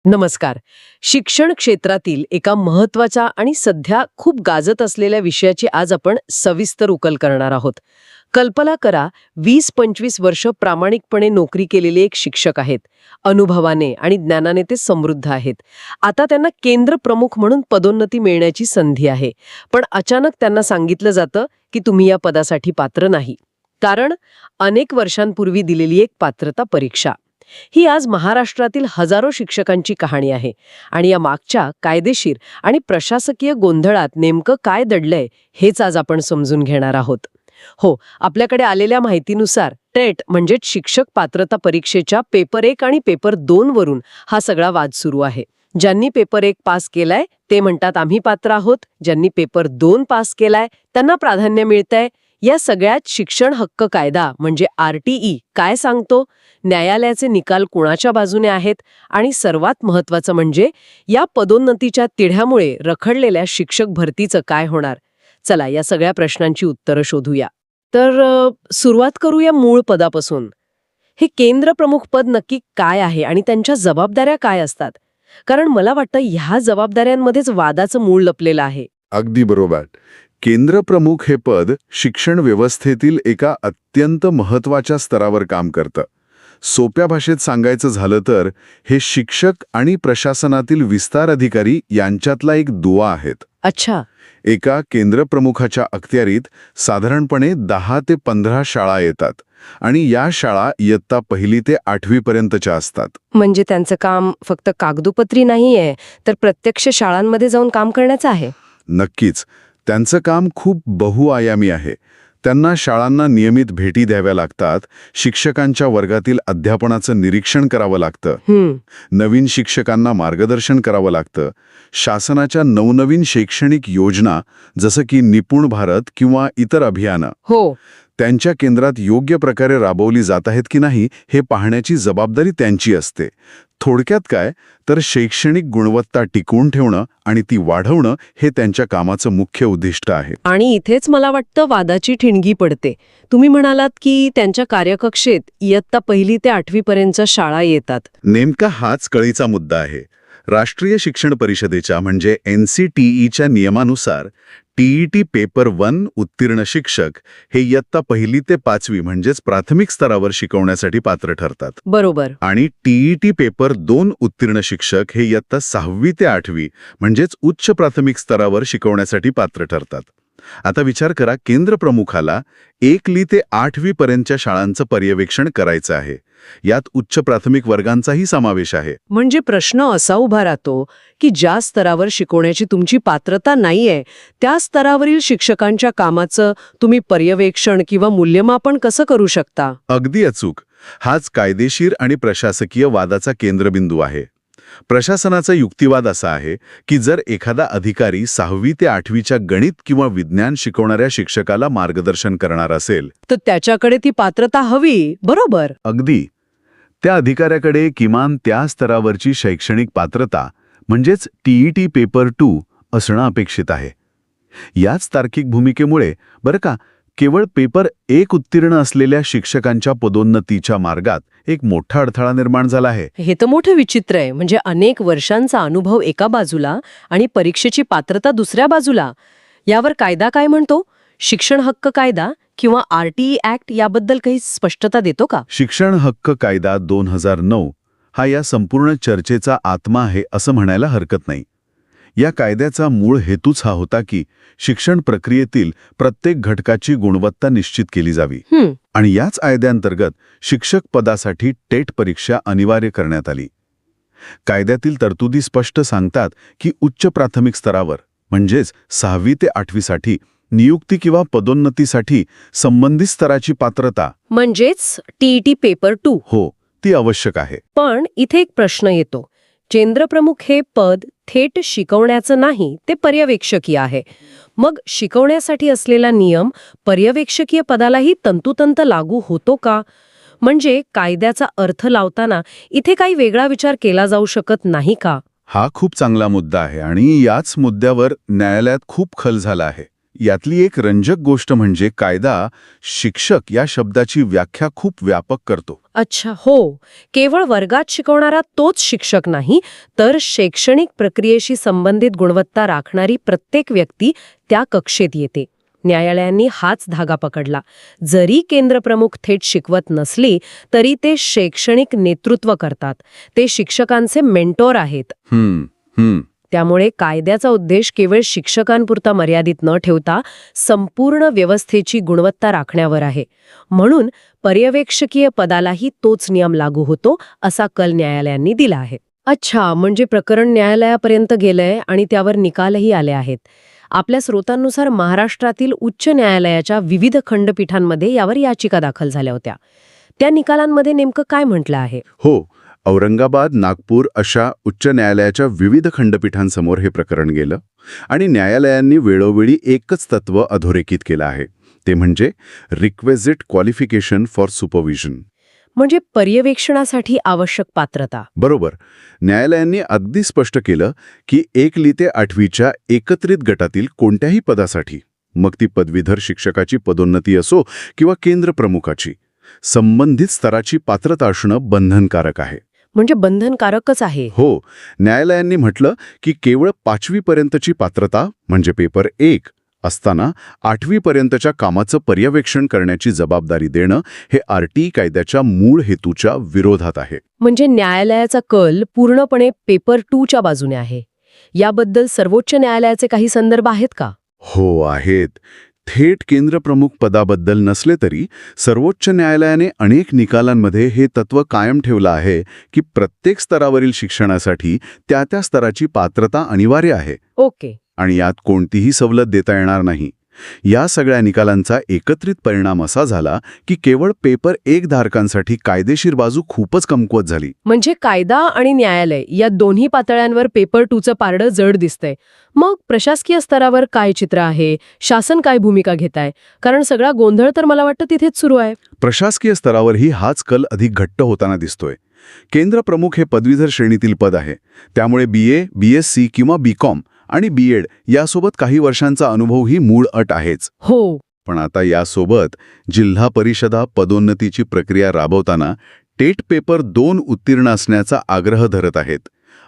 नमस्कार. शिक्षण क्षेत्रातील एका महत्त्वाच्या आणि सध्या खूप गाजत असलेल्या विषयाची आज आपण सविस्तर उकल करणार आहोत. कल्पना करा, 20-25 वर्ष प्रामाणिकपणे नोकरी केलेले एक शिक्षक आहेत. अनुभवाने आणि ज्ञानाने ते समृद्ध आहेत. आता त्यांना केंद्र प्रमुख म्हणून पदोन्नती मिळण्याची संधी आहे. पण अचानक त्यांना सांगितलं जातं की तुम्ही या पदासाठी पात्र नाही. कारण अनेक वर्षांपूर्वी दिलेली एक पात्रता परीक्षा. ही आज महाराष्ट्रातील हजारो शिक्षकांची कहाणी आहे. आणि या मागच्या कायदेशीर आणि प्रशासकीय गोंधळात नेमकं काय दडलंय हेच आज आपण समजून घेणार आहोत. हो, आपल्याकडे आलेल्या माहितीनुसार टेट म्हणजेच शिक्षक पात्रता परीक्षेच्या पेपर 1 आणि पेपर 2 वरून हा सगळा वाद सुरू आहे. ज्यांनी पेपर 1 पास केलाय ते म्हणतात आम्ही पात्र आहोत. ज्यांनी पेपर 2 पास केलाय त्यांना प्राधान्य मिळतंय. या सगळ्यात शिक्षण हक्क कायदा म्हणजे RTE काय सांगतो? न्यायालयाचे निकाल कुणाच्या बाजूने आहेत? आणि सर्वात महत्त्वाचं म्हणजे या पदोन्नतीच्या तिढ्यामुळे रखडलेल्या शिक्षक भरतीचं काय होणार? चला या सगळ्या प्रश्नांची उत्तरं शोधूया. तर सुरुवात करूया मूळ पदापासून. हे केंद्र प्रमुख पद नक्की काय आहे आणि त्यांच्या जबाबदाऱ्या काय असतात? कारण मला वाटतं ह्या जबाबदाऱ्यांमध्येच वादाचं मूळ लपलेलं आहे. अगदी बरोबर. केंद्र प्रमुख हे पद शिक्षण व्यवस्थेतील एका अत्यंत महत्त्वाच्या स्तरावर काम करतं. सोप्या भाषेत सांगायचं झालं तर हे शिक्षक आणि प्रशासनातील विस्तार अधिकारी यांच्यातला एक दुवा आहेत. अच्छा. एका केंद्र प्रमुखाच्या अखत्यारीत साधारणपणे 10 ते 15 शाळा येतात आणि या शाळा इयत्ता 1 ते 8वी पर्यंतच्या असतात. म्हणजे त्यांचं काम फक्त कागदोपत्री नाहीये, तर प्रत्यक्ष शाळांमध्ये जाऊन काम करायचं आहे. नक्कीच. त्यांचं काम खूप बहुआयामी आहे. त्यांना शाळांना नियमित भेटी द्याव्या लागतात, शिक्षकांच्या वर्गातील अध्यापनाचं निरीक्षण करावं लागतं, नवीन शिक्षकांना मार्गदर्शन करावं लागतं, शासनाच्या नवनवीन शैक्षणिक योजना जसं की निपुण भारत किंवा इतर अभियानं त्यांच्या केंद्रात योग्य प्रकारे राबवली जात आहेत की नाही हे पाहण्याची जबाबदारी त्यांची असते. थोडक्यात काय तर शैक्षणिक गुणवत्ता टिकवून ठेवणं आणि ती वाढवणं हे त्यांच्या कामाचं मुख्य उद्दिष्ट आहे. आणि इथेच मला वाटतं वादाची ठिणगी पडते. तुम्ही म्हणालात की त्यांच्या कार्यकक्षेत इयत्ता 1 ते 8वी पर्यंतच्या शाळा येतात. नेमका हाच कळीचा मुद्दा आहे. राष्ट्रीय शिक्षण परिषदेच्या म्हणजे NCTEच्या नियमानुसार TET पेपर 1 उत्तीर्ण शिक्षक हे इयत्ता 1 ते 5वी म्हणजेच प्राथमिक स्तरावर शिकवण्यासाठी पात्र ठरतात. बरोबर. आणि TET पेपर 2 उत्तीर्ण शिक्षक हे इयत्ता 6वी ते 8वी म्हणजेच उच्च प्राथमिक स्तरावर शिकवण्यासाठी पात्र ठरतात. आता विचार करा, केंद्र प्रमुखाला 1ली ते 8वी पर्यंतच्या शाळांचं पर्यवेक्षण करायचं आहे. यात उच्च प्राथमिक वर्गांचाही समावेश आहे. म्हणजे प्रश्न असा उभा राहतो की ज्या स्तरावर शिकवण्याची तुमची पात्रता नाहीये त्या स्तरावरील शिक्षकांच्या कामाचं तुम्ही पर्यवेक्षण किंवा मूल्यमापन कसं करू शकता? अगदी अचूक. हाच कायदेशीर आणि प्रशासकीय वादाचा केंद्रबिंदू आहे. प्रशासनाचा युक्तिवाद असा आहे की जर एखादा अधिकारी 6वी ते 8वीच्या गणित किंवा विज्ञान शिकवणाऱ्या शिक्षकाला मार्गदर्शन करणार असेल तर त्याच्याकडे ती पात्रता हवी. बरोबर. अगदी. त्या अधिकाऱ्याकडे किमान त्या स्तरावरची शैक्षणिक पात्रता म्हणजेच TET पेपर 2 असणं अपेक्षित आहे. याच तार्किक भूमिकेमुळे बरं का केवळ पेपर 1 उत्तीर्ण असलेल्या शिक्षकांच्या पदोन्नतीच्या मार्गात एक मोठा अडथळा निर्माण झाला आहे. हे तर मोठं विचित्र आहे. म्हणजे अनेक वर्षांचा अनुभव एका बाजूला आणि परीक्षेची पात्रता दुसऱ्या बाजूला. यावर कायदा काय म्हणतो? शिक्षण हक्क कायदा किंवा RTE ऍक्ट याबद्दल काही स्पष्टता देतो का? शिक्षण हक्क कायदा 2009 हा या संपूर्ण चर्चेचा आत्मा आहे असं म्हणायला हरकत नाही. या कायद्याचा मूळ हेतूच हा होता की शिक्षण प्रक्रियेतील प्रत्येक घटकाची गुणवत्ता निश्चित केली जावी. आणि याच कायद्याअंतर्गत शिक्षक पदासाठी टेट परीक्षा अनिवार्य करण्यात आली. कायद्यातील तरतुदी स्पष्ट सांगतात की उच्च प्राथमिक स्तरावर म्हणजेच 6वी ते 8वीसाठी नियुक्ती किंवा पदोन्नतीसाठी संबंधित स्तराची पात्रता म्हणजेच TET पेपर 2 हो ती आवश्यक आहे. पण इथे एक प्रश्न येतो. केंद्रप्रमुख हे पद थेट शिकवण्याचं नाही, ते पर्यवेक्षकीय आहे. मग शिकवण्यासाठी असलेला नियम पर्यवेक्षकीय पदालाही तंतोतंत लागू होतो का? म्हणजे कायद्याचा अर्थ लावताना इथे काही वेगळा विचार केला जाऊ शकत नाही का? हा खूप चांगला मुद्दा आहे आणि याच मुद्द्यावर न्यायालयात खूप खल झाला आहे. यातली एक रंजक गोष्ट म्हणजे कायदा शिक्षक या शब्दाची व्याख्या खूप व्यापक करतो. अच्छा, हो. केवळ वर्गात शिकवणारा तोच शिक्षक नाही, तर शैक्षणिक प्रक्रियेशी संबंधित गुणवत्ता राखणारी प्रत्येक व्यक्ती त्या कक्षेत येते. न्यायालयांनी हाच धागा पकडला. जरी केंद्रप्रमुख थेट शिकवत नसली, तरी ते शैक्षणिक नेतृत्व करतात. ते शिक्षकांचे मेंटॉर आहेत. त्यामुळे कायद्याचा उद्देश केवळ शिक्षकांपुरता मर्यादित न ठेवता संपूर्ण व्यवस्थेची गुणवत्ता राखण्यावर आहे. म्हणून पर्यवेक्षकीय पदालाही तोच नियम लागू होतो, असा कल न्यायालयांनी दिला आहे. अच्छा, म्हणजे प्रकरण न्यायालयापर्यंत गेलंय आणि त्यावर निकालही आले आहेत. आपल्या स्रोतांनुसार महाराष्ट्रातील उच्च न्यायालयाच्या विविध खंडपीठांमध्ये यावर याचिका दाखल झाल्या होत्या. त्या निकालांमध्ये नेमकं काय म्हटलं आहे? हो, औरंगाबाद, नागपूर अशा उच्च न्यायालयाच्या विविध खंडपीठांसमोर हे प्रकरण गेलं आणि न्यायालयांनी वेळोवेळी एकच तत्व अधोरेखित केलं आहे. ते म्हणजे रिक्वेजिट क्वालिफिकेशन फॉर सुपरविजन. म्हणजे पर्यवेक्षणासाठी आवश्यक पात्रता. बरोबर. न्यायालयांनी अगदी स्पष्ट केलं की 1ली ते 8वीच्या एकत्रित गटातील कोणत्याही पदासाठी, मग ती पदवीधर शिक्षकाची पदोन्नती असो किंवा केंद्रप्रमुखाची, संबंधित स्तराची पात्रता असणं बंधनकारक आहे. म्हणजे बंधनकारकच आहे. हो, न्यायालयांनी म्हटलं की केवळ 5वीपर्यंतची पात्रता म्हणजे पेपर 1 असताना 8वीपर्यंतच्या कामाचं पर्यवेक्षण करण्याची जबाबदारी देणं हे RTE कायद्याच्या मूळ हेतूच्या विरोधात आहे. म्हणजे न्यायालयाचा कल पूर्णपणे पेपर 2च्या बाजूने आहे. याबद्दल सर्वोच्च न्यायालयाचे काही संदर्भ आहेत का? हो, आहेत. थेट केंद्रप्रमुख पदाबद्दल नसले तरी सर्वोच्च न्यायालयाने अनेक निकालांमध्ये हे तत्व कायम ठेवलं आहे की प्रत्येक स्तरावरील शिक्षणासाठी त्या स्तराची पात्रता अनिवार्य आहे. ओके. आणि यात कोणतीही सवलत देता येणार नाही. या सगळ्या निकालांचा एकत्रित परिणाम असा झाला की केवळ पेपर 1 धारकांसाठी कायदेशीर बाजू खूपच कमकुवत झाली. म्हणजे कायदा आणि न्यायालय या दोन्ही पातळ्यांवर पेपर 2चं पारडं जड दिसतंय. मग प्रशासकीय स्तरावर काय चित्र आहे? शासन काय भूमिका घेत आहे? कारण सगळा गोंधळ तर मला वाटतं तिथेच सुरू आहे. प्रशासकीय स्तरावरही हाच कल अधिक घट्ट होताना दिसतोय. केंद्रप्रमुख हे पदवीधर श्रेणीतील पद आहे. त्यामुळे BA, BSc किंवा BCom आणि B.Ed यासोबत काही वर्षांचा अनुभव ही मूळ अट आहेच. हो. पण आता यासोबत जिल्हा परिषदा पदोन्नतीची प्रक्रिया राबवताना टेट पेपर 2 उत्तीर्ण असण्याचा आग्रह धरत आहेत.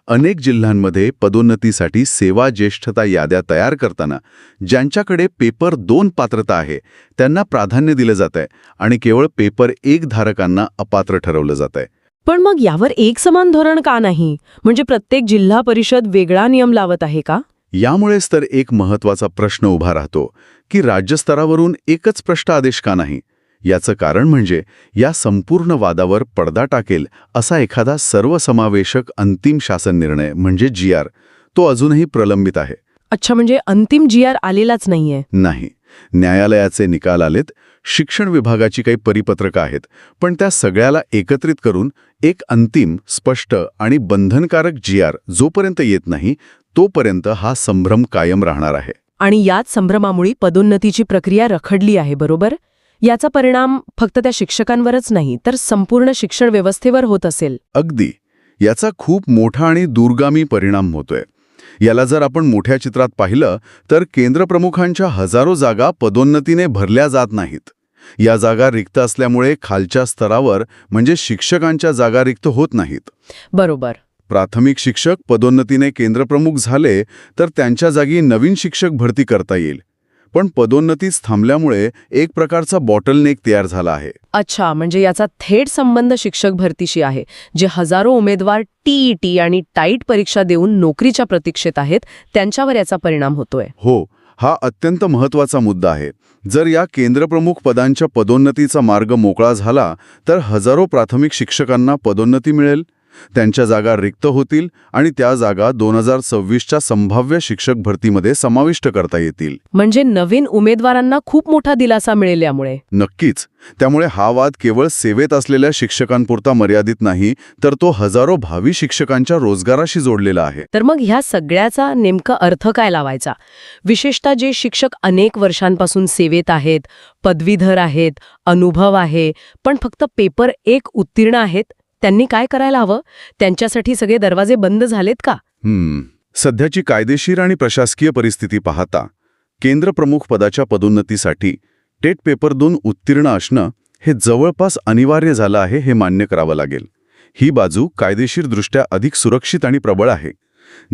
अनेक जिल्ह्यांमध्ये पदोन्नतीसाठी सेवा ज्येष्ठता याद्या तयार करताना ज्यांच्याकडे पेपर 2 पात्रता आहे त्यांना प्राधान्य दिलं जात आहे आणि केवळ पेपर 1 धारकांना अपात्र ठरवलं जात आहे. पण मग यावर एक समान धोरण का नाही? म्हणजे प्रत्येक जिल्हा परिषद वेगळा नियम लावत आहे का? यामुळेच तर एक महत्त्वाचा प्रश्न उभा राहतो की राज्यस्तरावरून एकच स्पष्ट आदेश का नाही? याचं कारण म्हणजे या संपूर्ण वादावर पडदा टाकेल असा एखादा सर्वसमावेशक अंतिम शासन निर्णय म्हणजे GR तो अजूनही प्रलंबित आहे. अच्छा, म्हणजे अंतिम GR आलेलाच नाहीये? नाही. न्यायालयाचे निकाल आलेत, शिक्षण विभागाची काही परिपत्रकं आहेत, पण त्या सगळ्याला एकत्रित करून एक अंतिम, स्पष्ट आणि बंधनकारक GR जोपर्यंत येत नाही तोपर्यंत हा संभ्रम कायम राहणार आहे. आणि याच संभ्रमामुळे पदोन्नतीची प्रक्रिया रखडली आहे, बरोबर? याचा परिणाम फक्त त्या शिक्षकांवरच नाही तर संपूर्ण शिक्षण व्यवस्थेवर होत असेल. अगदी. याचा खूप मोठा आणि दूरगामी परिणाम होतोय. याला जर आपण मोठ्या चित्रात पाहिलं तर केंद्रप्रमुखांच्या हजारो जागा पदोन्नतीने भरल्या जात नाहीत. या जागा रिक्त असल्यामुळे खालच्या स्तरावर म्हणजे शिक्षकांच्या जागा रिक्त होत नाहीत. बरोबर. प्राथमिक शिक्षक पदोन्नतीने केंद्रप्रमुख झाले तर त्यांच्या जागी नवीन शिक्षक भरती करता येईल. पण पदोन्नतीच थांबल्यामुळे एक प्रकारचा बॉटलनेक तयार झाला आहे. अच्छा, म्हणजे याचा थेट संबंध शिक्षक भरतीशी आहे. जे हजारो उमेदवार TET आणि टाईट परीक्षा देऊन नोकरीच्या प्रतीक्षेत आहेत त्यांच्यावर याचा परिणाम होतोय. हो, हा अत्यंत महत्त्वाचा मुद्दा आहे. जर या केंद्रप्रमुख पदांच्या पदोन्नतीचा मार्ग मोकळा झाला तर हजारो प्राथमिक शिक्षकांना पदोन्नती मिळेल, त्यांच्या जागा रिक्त होतील आणि त्या जागा 2026च्या संभाव्य शिक्षक भरतीमध्ये समाविष्ट करता येतील. म्हणजे नवीन उमेदवारांना खूप मोठा दिलासा मिळेल यामुळे. नक्कीच. त्यामुळे हा वाद केवळ सेवेत असलेल्या शिक्षकांपुरता मर्यादित नाही तर तो हजारो भावी शिक्षकांच्या रोजगाराशी जोडलेला आहे. तर मग ह्या सगळ्याचा नेमका अर्थ काय लावायचा? विशेषतः जे शिक्षक अनेक वर्षांपासून सेवेत आहेत, पदवीधर आहेत, अनुभव आहे, पण फक्त पेपर 1 उत्तीर्ण आहेत, त्यांनी काय करायला हवं? त्यांच्यासाठी सगळे दरवाजे बंद झालेत का? सध्याची कायदेशीर आणि प्रशासकीय परिस्थिती पाहता केंद्रप्रमुख पदाच्या पदोन्नतीसाठी टेट पेपर 2 उत्तीर्ण असणं हे जवळपास अनिवार्य झालं आहे हे मान्य करावं लागेल. ही बाजू कायदेशीरदृष्ट्या अधिक सुरक्षित आणि प्रबळ आहे.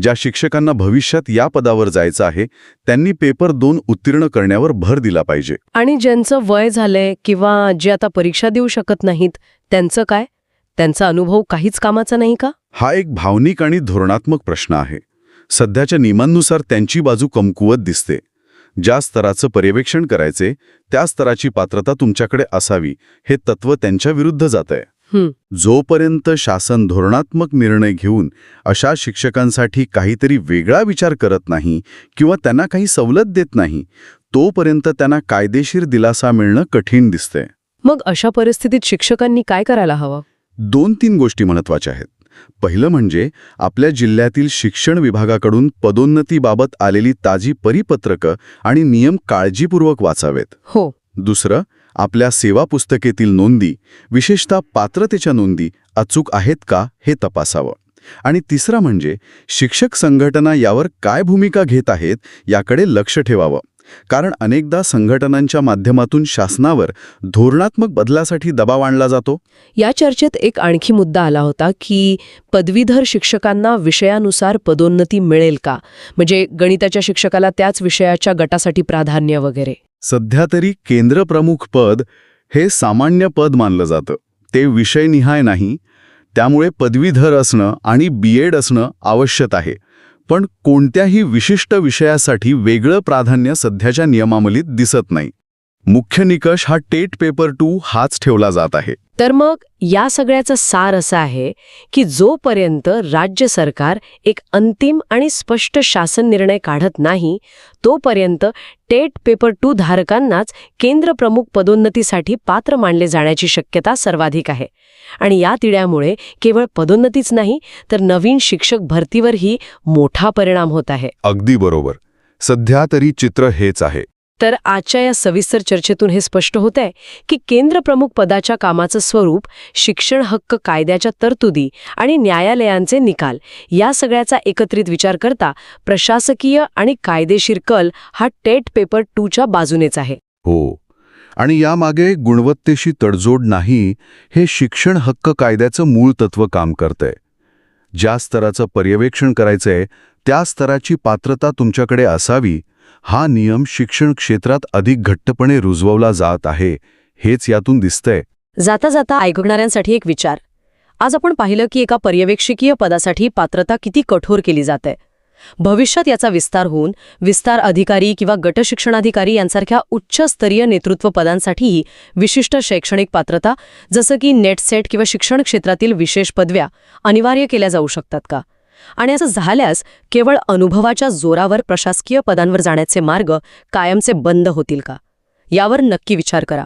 ज्या शिक्षकांना भविष्यात या पदावर जायचं आहे त्यांनी पेपर 2 उत्तीर्ण करण्यावर भर दिला पाहिजे. आणि ज्यांचं वय झालंय किंवा जे आता परीक्षा देऊ शकत नाहीत त्यांचं काय? त्यांचा अनुभव काहीच कामाचा नाही का? हा एक भावनिक आणि धोरणात्मक प्रश्न आहे. सध्याच्या नियमांनुसार त्यांची बाजू कमकुवत दिसते. ज्या स्तराचं पर्यवेक्षण करायचे त्या स्तराची पात्रता तुमच्याकडे असावी हे तत्व त्यांच्या विरुद्ध जातंय. जोपर्यंत शासन धोरणात्मक निर्णय घेऊन अशा शिक्षकांसाठी काहीतरी वेगळा विचार करत नाही किंवा त्यांना काही सवलत देत नाही, तोपर्यंत त्यांना कायदेशीर दिलासा मिळणं कठीण दिसतंय. मग अशा परिस्थितीत शिक्षकांनी काय करायला हवं? 2-3 गोष्टी महत्त्वाच्या आहेत. पहिलं म्हणजे आपल्या जिल्ह्यातील शिक्षण विभागाकडून पदोन्नतीबाबत आलेली ताजी परिपत्रकं आणि नियम काळजीपूर्वक वाचावेत. हो. दुसरं, आपल्या सेवा पुस्तिकेतील नोंदी, विशेषतः पात्रतेच्या नोंदी अचूक आहेत का हे तपासावं. आणि तिसरं म्हणजे शिक्षक संघटना यावर काय भूमिका घेत आहेत याकडे लक्ष ठेवावं. कारण अनेकदा संघटनांच्या माध्यमातून शासनावर धोरणात्मक बदलासाठी दबाव आणला जातो. या चर्चेत एक आणखी मुद्दा आला होता की पदवीधर शिक्षकांना विषयानुसार पदोन्नती मिळेल का? म्हणजे गणिताच्या शिक्षकाला त्याच विषयाच्या गटासाठी प्राधान्य वगैरे. सध्या तरी केंद्रप्रमुख पद हे सामान्य पद मानलं जातं. ते विषयनिहाय नाही. त्यामुळे पदवीधर असणं आणि BEd असणं आवश्यक आहे. पण कोणत्याही विशिष्ट विषयासाठी वेगळं प्राधान्य सध्याच्या नियमावलीत दिसत नाही. मुख्य निकष हा टेट पेपर 2 हाच ठेवला जात आहे. तर मग या सगळ्याचं सार असं आहे की जोपर्यंत राज्य सरकार एक अंतिम आणि स्पष्ट शासन निर्णय काढत नाही तोपर्यंत टेट पेपर 2 धारकांनाच केंद्रप्रमुख पदोन्नतीसाठी पात्र मानले जाण्याची शक्यता सर्वाधिक आहे. आणि या तिढ्यामुळे केवळ पदोन्नतीच नाही तर नवीन शिक्षक भरतीवरही मोठा परिणाम होत आहे. अगदी बरोबर. सध्या तरी चित्र हेच आहे. तर आजच्या या सविस्तर चर्चेतून हे स्पष्ट होत आहे की केंद्रप्रमुख पदाच्या कामाचं स्वरूप, शिक्षण हक्क कायद्याच्या तरतुदी आणि न्यायालयांचे निकाल या सगळ्याचा एकत्रित विचार करता प्रशासकीय आणि कायदेशीर कल हा टेट पेपर 2च्या बाजूनेच आहे. हो. आणि यामागे गुणवत्तेशी तडजोड नाही हे शिक्षण हक्क कायद्याचं मूळ तत्व काम करतंय. ज्या स्तराचं पर्यवेक्षण करायचंय त्या स्तराची पात्रता तुमच्याकडे असावी हा नियम शिक्षण क्षेत्रात अधिक घट्टपणे रुजवला जात आहे हेच यातून दिसतंय. जाता जाता ऐकणाऱ्यांसाठी एक विचार. आज आपण पाहिलं की एका पर्यवेक्षकीय पदासाठी पात्रता किती कठोर केली जाते. भविष्यात याचा विस्तार होऊन विस्तार अधिकारी किंवा गट शिक्षणाधिकारी यांसारख्या उच्चस्तरीय नेतृत्व पदांसाठीही विशिष्ट शैक्षणिक पात्रता जसं की नेट सेट किंवा शिक्षण क्षेत्रातील विशेष पदव्या अनिवार्य केल्या जाऊ शकतात का? आणि असं झाल्यास केवळ अनुभवाच्या जोरावर प्रशासकीय पदांवर जाण्याचे मार्ग कायमचे बंद होतील का? यावर नक्की विचार करा.